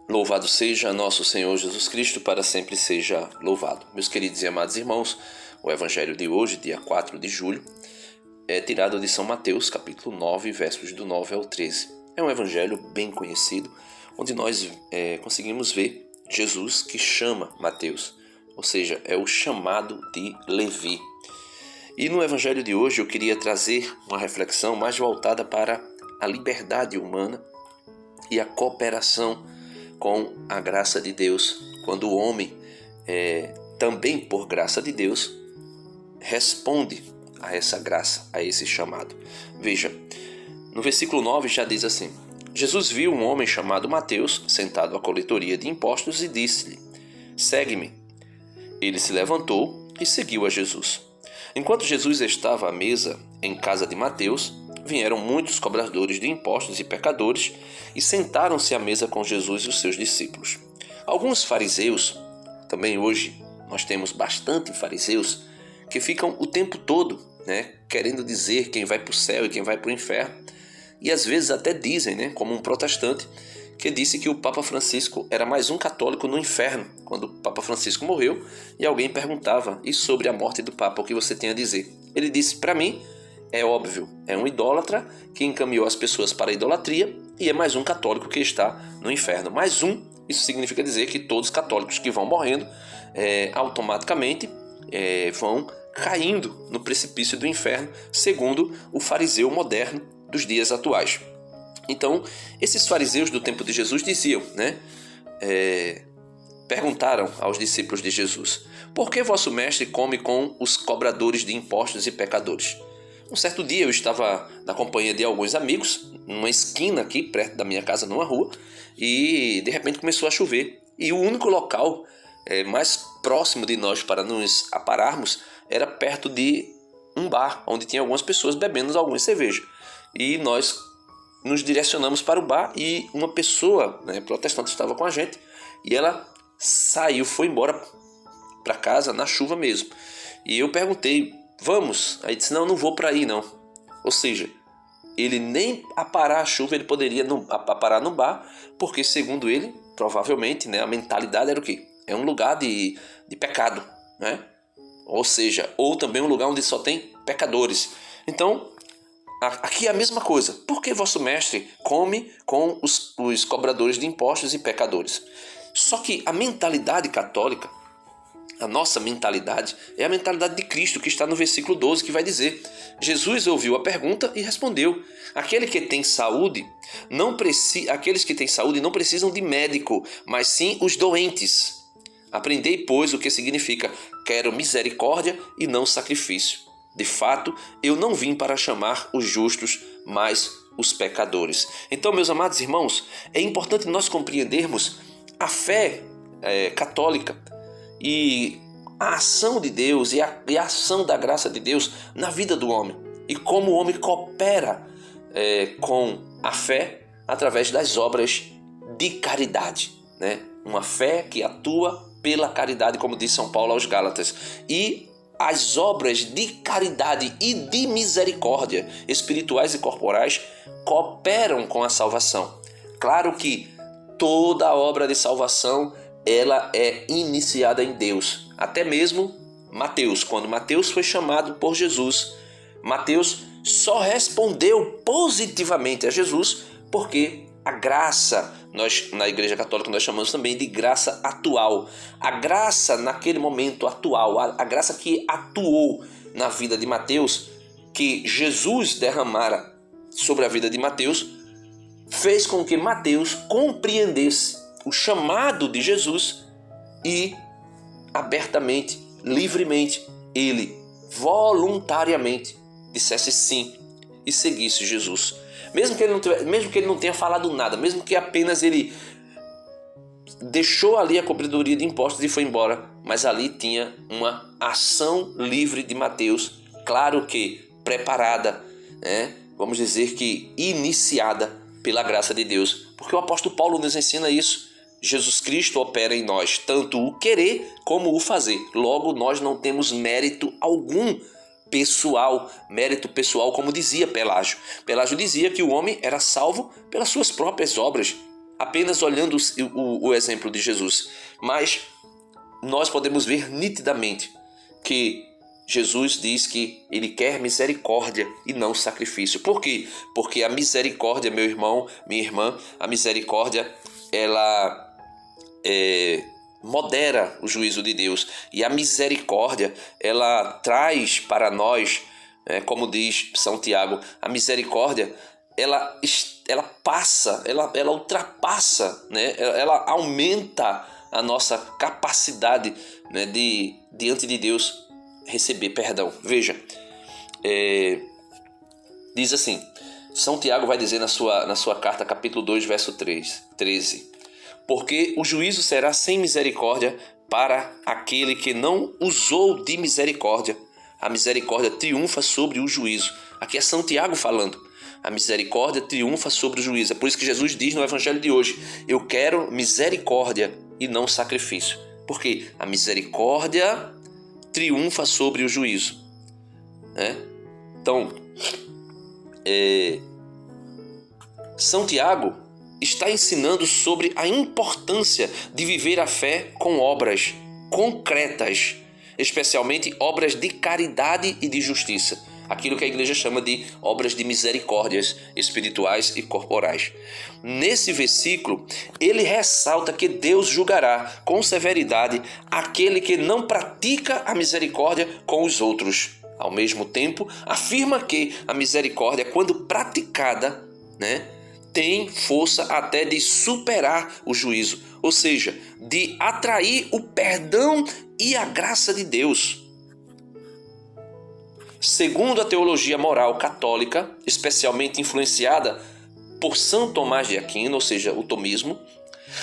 Louvado seja nosso Senhor Jesus Cristo, para sempre seja louvado. Meus queridos e amados irmãos, o Evangelho de hoje, dia 4 de julho, é tirado de São Mateus, capítulo 9, versos do 9 ao 13. É um evangelho bem conhecido, onde nós conseguimos ver Jesus que chama Mateus, ou seja, é o chamado de Levi. E no evangelho de hoje eu queria trazer uma reflexão mais voltada para a liberdade humana e a cooperação com a graça de Deus, quando o homem, também por graça de Deus, responde a essa graça, a esse chamado. Veja, no versículo 9 já diz assim: Jesus viu um homem chamado Mateus sentado à coletoria de impostos e disse-lhe: segue-me. Ele se levantou e seguiu a Jesus. Enquanto Jesus estava à mesa em casa de Mateus, vieram muitos cobradores de impostos e pecadores e sentaram-se à mesa com Jesus e os seus discípulos. Alguns fariseus, também hoje nós temos bastante fariseus, que ficam o tempo todo, querendo dizer quem vai para o céu e quem vai para o inferno. E às vezes até dizem, como um protestante, que disse que o Papa Francisco era mais um católico no inferno, quando o Papa Francisco morreu e alguém perguntava: e sobre a morte do Papa, o que você tem a dizer? Ele disse: para mim, é óbvio, é um idólatra que encaminhou as pessoas para a idolatria e é mais um católico que está no inferno. Mais um, isso significa dizer que todos os católicos que vão morrendo, automaticamente vão caindo no precipício do inferno, segundo o fariseu moderno dos dias atuais. Então, esses fariseus do tempo de Jesus diziam, perguntaram aos discípulos de Jesus: por que vosso mestre come com os cobradores de impostos e pecadores? Um certo dia eu estava na companhia de alguns amigos, numa esquina aqui, perto da minha casa, numa rua, e de repente começou a chover. E o único local mais próximo de nós para nos apararmos era perto de um bar, onde tinha algumas pessoas bebendo alguma cerveja. E nós nos direcionamos para o bar e uma pessoa protestante estava com a gente e ela saiu, foi embora para casa na chuva mesmo. E eu perguntei: vamos? Aí disse: não vou para aí não. Ou seja, ele nem a parar a chuva ele poderia parar no bar, porque segundo ele, provavelmente, a mentalidade era o quê? É um lugar de pecado, Ou seja, ou também um lugar onde só tem pecadores. Então, aqui é a mesma coisa. Por que vosso mestre come com os cobradores de impostos e pecadores? Só que a mentalidade católica, a nossa mentalidade, é a mentalidade de Cristo, que está no versículo 12, que vai dizer: Jesus ouviu a pergunta e respondeu: aqueles que têm saúde não precisam de médico, mas sim os doentes. Aprendei, pois, o que significa: quero misericórdia e não sacrifício. De fato, eu não vim para chamar os justos, mas os pecadores. Então, meus amados irmãos, é importante nós compreendermos a fé católica e a ação de Deus e a ação da graça de Deus na vida do homem. E como o homem coopera com a fé através das obras de caridade. Uma fé que atua pela caridade, como diz São Paulo aos Gálatas. E as obras de caridade e de misericórdia, espirituais e corporais, cooperam com a salvação. Claro que toda a obra de salvação ela é iniciada em Deus. Até mesmo Mateus, quando Mateus foi chamado por Jesus, Mateus só respondeu positivamente a Jesus porque a graça, nós na Igreja Católica nós chamamos também de graça atual. A graça naquele momento atual, a graça que atuou na vida de Mateus, que Jesus derramara sobre a vida de Mateus, fez com que Mateus compreendesse o chamado de Jesus e abertamente, livremente, ele voluntariamente dissesse sim e seguisse Jesus. Mesmo que ele não tenha falado nada, mesmo que apenas ele deixou ali a cobridoria de impostos e foi embora, mas ali tinha uma ação livre de Mateus, claro que preparada, vamos dizer que iniciada pela graça de Deus, porque o apóstolo Paulo nos ensina isso. Jesus Cristo opera em nós tanto o querer como o fazer. Logo, nós não temos mérito algum pessoal, mérito pessoal, como dizia Pelágio. Pelágio dizia que o homem era salvo pelas suas próprias obras. apenas olhando o exemplo de Jesus, mas nós podemos ver nitidamente que Jesus diz que ele quer misericórdia e não sacrifício. Por quê? Porque a misericórdia, meu irmão, minha irmã, a misericórdia, ela modera o juízo de Deus. E a misericórdia, ela traz para nós, como diz São Tiago, a misericórdia, ela passa, ela ultrapassa, né? Ela aumenta a nossa capacidade, né, de diante de Deus receber perdão. Veja, diz assim, São Tiago vai dizer na sua carta, capítulo 2, verso 13: porque o juízo será sem misericórdia para aquele que não usou de misericórdia. A misericórdia triunfa sobre o juízo. Aqui é São Tiago falando. A misericórdia triunfa sobre o juízo. É por isso que Jesus diz no Evangelho de hoje: eu quero misericórdia e não sacrifício. Porque a misericórdia triunfa sobre o juízo, né? Então, São Tiago está ensinando sobre a importância de viver a fé com obras concretas, especialmente obras de caridade e de justiça, aquilo que a igreja chama de obras de misericórdias espirituais e corporais. Nesse versículo, ele ressalta que Deus julgará com severidade aquele que não pratica a misericórdia com os outros. Ao mesmo tempo, afirma que a misericórdia, quando praticada, né, tem força até de superar o juízo, ou seja, de atrair o perdão e a graça de Deus. Segundo a teologia moral católica, especialmente influenciada por São Tomás de Aquino, ou seja, o tomismo,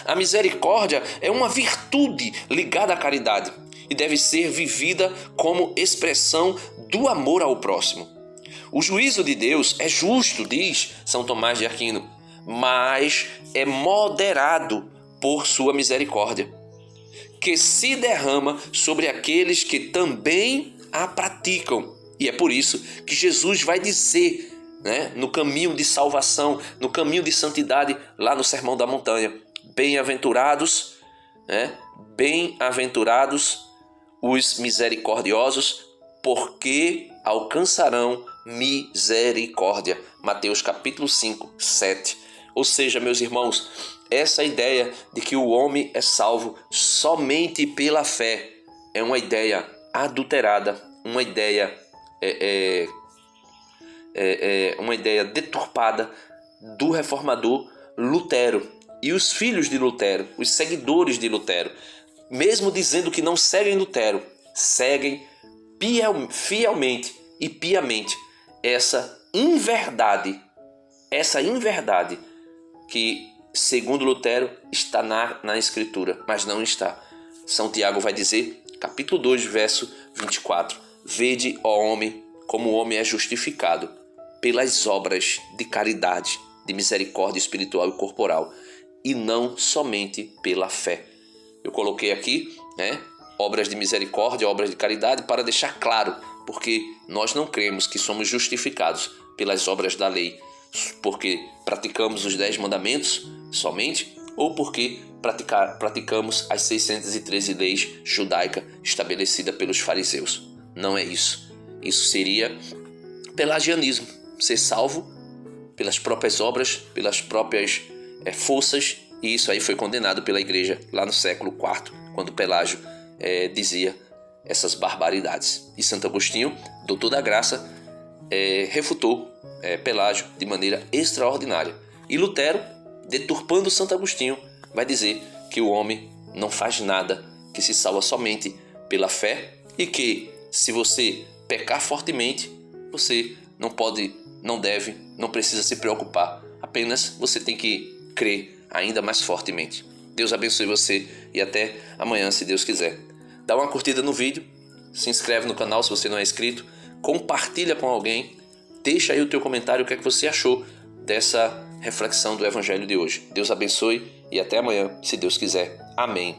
a misericórdia é uma virtude ligada à caridade e deve ser vivida como expressão do amor ao próximo. O juízo de Deus é justo, diz São Tomás de Aquino, mas é moderado por sua misericórdia, que se derrama sobre aqueles que também a praticam. E é por isso que Jesus vai dizer, né, no caminho de salvação, no caminho de santidade, lá no Sermão da Montanha: bem-aventurados, né, bem-aventurados os misericordiosos, porque alcançarão misericórdia. Mateus capítulo 5, 7. Ou seja, meus irmãos, essa ideia de que o homem é salvo somente pela fé é uma ideia adulterada, uma ideia uma ideia deturpada do reformador Lutero. E os filhos de Lutero, os seguidores de Lutero, mesmo dizendo que não seguem Lutero, seguem fielmente e piamente essa inverdade que, segundo Lutero, está na Escritura, mas não está. São Tiago vai dizer, capítulo 2, verso 24: vede, ó homem, como o homem é justificado pelas obras de caridade, de misericórdia espiritual e corporal, e não somente pela fé. Eu coloquei aqui, né, obras de misericórdia, obras de caridade, para deixar claro, porque nós não cremos que somos justificados pelas obras da lei, porque praticamos os 10 mandamentos somente, ou porque praticamos as 613 leis judaicas estabelecidas pelos fariseus. Não é isso. Isso seria pelagianismo, ser salvo pelas próprias obras, pelas próprias forças, e isso aí foi condenado pela igreja lá no século IV, quando Pelágio dizia essas barbaridades. E Santo Agostinho, doutor da graça, refutou Pelágio de maneira extraordinária. E Lutero, deturpando Santo Agostinho, vai dizer que o homem não faz nada, que se salva somente pela fé, e que se você pecar fortemente, você não pode, não deve, não precisa se preocupar. Apenas você tem que crer ainda mais fortemente. Deus abençoe você e até amanhã, se Deus quiser. Dá uma curtida no vídeo, se inscreve no canal se você não é inscrito, compartilha com alguém, deixa aí o teu comentário o que é que você achou dessa reflexão do Evangelho de hoje. Deus abençoe e até amanhã, se Deus quiser. Amém.